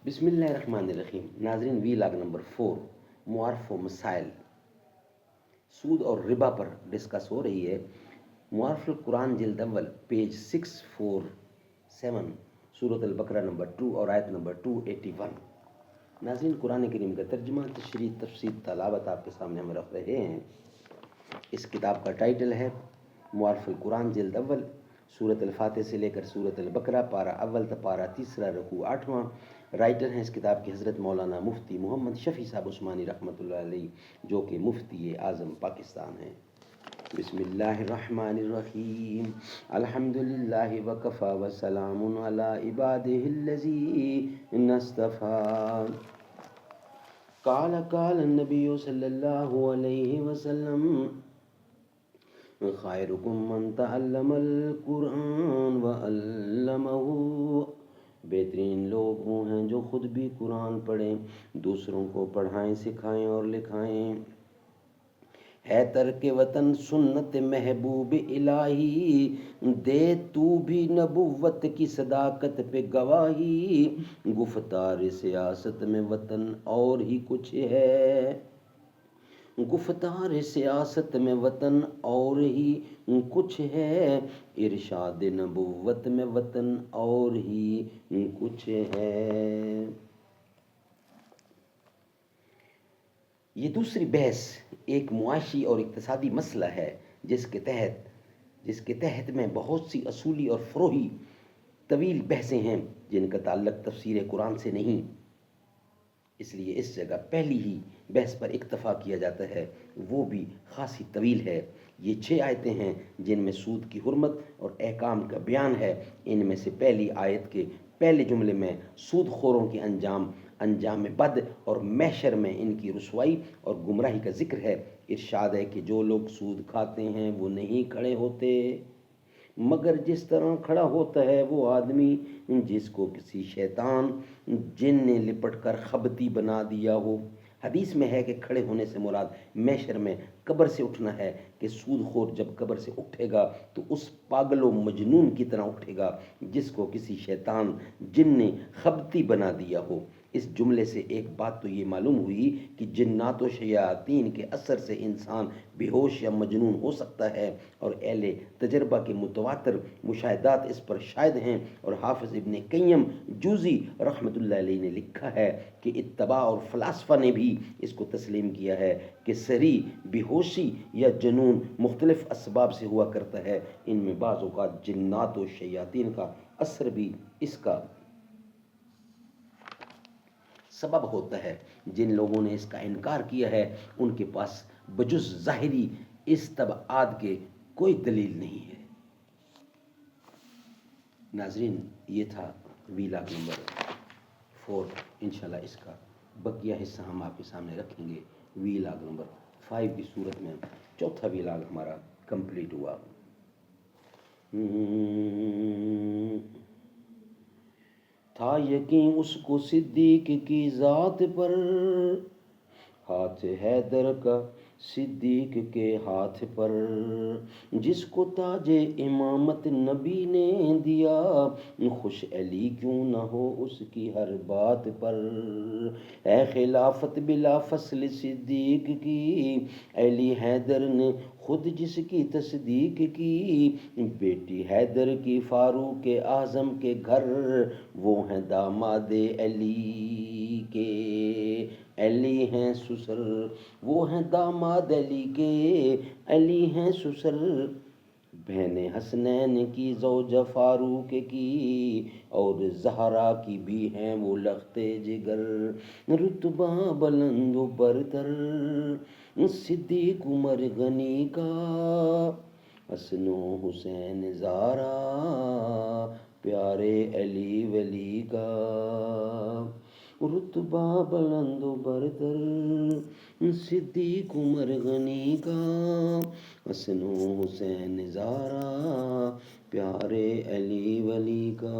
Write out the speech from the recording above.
بسم اللہ الرحمن الرحیم. ناظرین، وی لاگ نمبر 4 معارف و مسائل سود اور ربا پر ڈسکس ہو رہی ہے. معارف القرآن جلد اول پیج 647 سورۃ البقرہ نمبر 2 اور آیت نمبر 281. ناظرین، قرآن کریم کا ترجمہ، تشریح، تفسیر، تلاوت آپ کے سامنے ہم رکھ رہے ہیں. اس کتاب کا ٹائٹل ہے معارف القرآن جلد اول، سورۃ الفاتح سے لے کر سورۃ البقرہ، پارہ اول تا پارہ تیسرا، رکوع 8واں. رائٹر ہیں اس کتاب کے حضرت مولانا مفتی محمد شفیع صاحب عثمانی رحمۃ اللہ علیہ، جو کہ مفتی اعظم پاکستان ہیں. بسم اللہ الرحمن الرحیم. الحمد للہ وکفی وسلام علی عبادہ الذین اصطفی. قال النبی صلی اللہ علیہ وسلم: خیرکم من تعلم القرآن وعلمہ. بہترین لوگ وہ ہیں جو خود بھی قرآن پڑھیں، دوسروں کو پڑھائیں، سکھائیں اور لکھائیں. ہے ترک وطن سنت محبوب الہی، دے تو بھی نبوت کی صداقت پہ گواہی. گفتار سیاست میں وطن اور ہی کچھ ہے، گفتار سیاست میں وطن اور ہی کچھ ہے، ارشاد نبوت میں وطن اور ہی کچھ ہے. یہ دوسری بحث ایک معاشی اور اقتصادی مسئلہ ہے جس کے تحت میں بہت سی اصولی اور فروعی طویل بحثیں ہیں جن کا تعلق تفسیر قرآن سے نہیں. اس لیے اس جگہ پہلی ہی بحث پر اکتفا کیا جاتا ہے، وہ بھی خاصی طویل ہے. یہ 6 آیتیں ہیں جن میں سود کی حرمت اور احکام کا بیان ہے. ان میں سے پہلی آیت کے پہلے جملے میں سود خوروں کے انجام بد اور محشر میں ان کی رسوائی اور گمراہی کا ذکر ہے. ارشاد ہے کہ جو لوگ سود کھاتے ہیں وہ نہیں کھڑے ہوتے مگر جس طرح کھڑا ہوتا ہے وہ آدمی جس کو کسی شیطان جن نے لپٹ کر خبتی بنا دیا ہو. حدیث میں ہے کہ کھڑے ہونے سے مراد محشر میں قبر سے اٹھنا ہے، کہ سود خور جب قبر سے اٹھے گا تو اس پاگل و مجنون کی طرح اٹھے گا جس کو کسی شیطان جن نے خبتی بنا دیا ہو. اس جملے سے ایک بات تو یہ معلوم ہوئی کہ جنات و شیاطین کے اثر سے انسان بے ہوش یا مجنون ہو سکتا ہے، اور اہل تجربہ کے متواتر مشاہدات اس پر شاہد ہیں. اور حافظ ابن قیم جوزی رحمۃ اللہ علیہ نے لکھا ہے کہ اتباع اور فلاسفہ نے بھی اس کو تسلیم کیا ہے کہ سری بے ہوشی یا جنون مختلف اسباب سے ہوا کرتا ہے. ان میں بعض اوقات جنات و شیاطین کا اثر بھی اس کا سبب ہوتا ہے. جن لوگوں نے اس کا انکار کیا ہے ان کے پاس بجز ظاہری استبعاد کے کوئی دلیل نہیں ہے. ناظرین، یہ تھا وی لاگ نمبر 4. انشاءاللہ اس کا بقیہ حصہ ہم آپ کے سامنے رکھیں گے وی لاگ نمبر 5 کی صورت میں. چوتھا وی لاگ ہمارا کمپلیٹ ہوا. تھا یقین اس کو صدیق کی ذات پر، ہاتھ حیدر کا صدیق کے ہاتھ پر، جس کو تاج امامت نبی نے دیا، خوش علی کیوں نہ ہو اس کی ہر بات پر. اے خلافت بلا فصل صدیق کی، علی حیدر نے خود جس کی تصدیق کی، بیٹی حیدر کی فاروق اعظم کے گھر، وہ ہیں داماد علی کے، علی ہیں سسر، وہ ہیں داماد علی کے، علی ہیں سسر. بہن حسنین کی زوجہ فاروق کی، اور زہرا کی بھی ہیں وہ لخت جگر. رتبہ بلند و برتر صدیق عمر غنی کا، حسن و حسین زارا پیارے علی ولی کا. رتبہ بلند و برتر صدیق عمر غنی کا، حسن و حسین زارا پیارے علی ولی کا.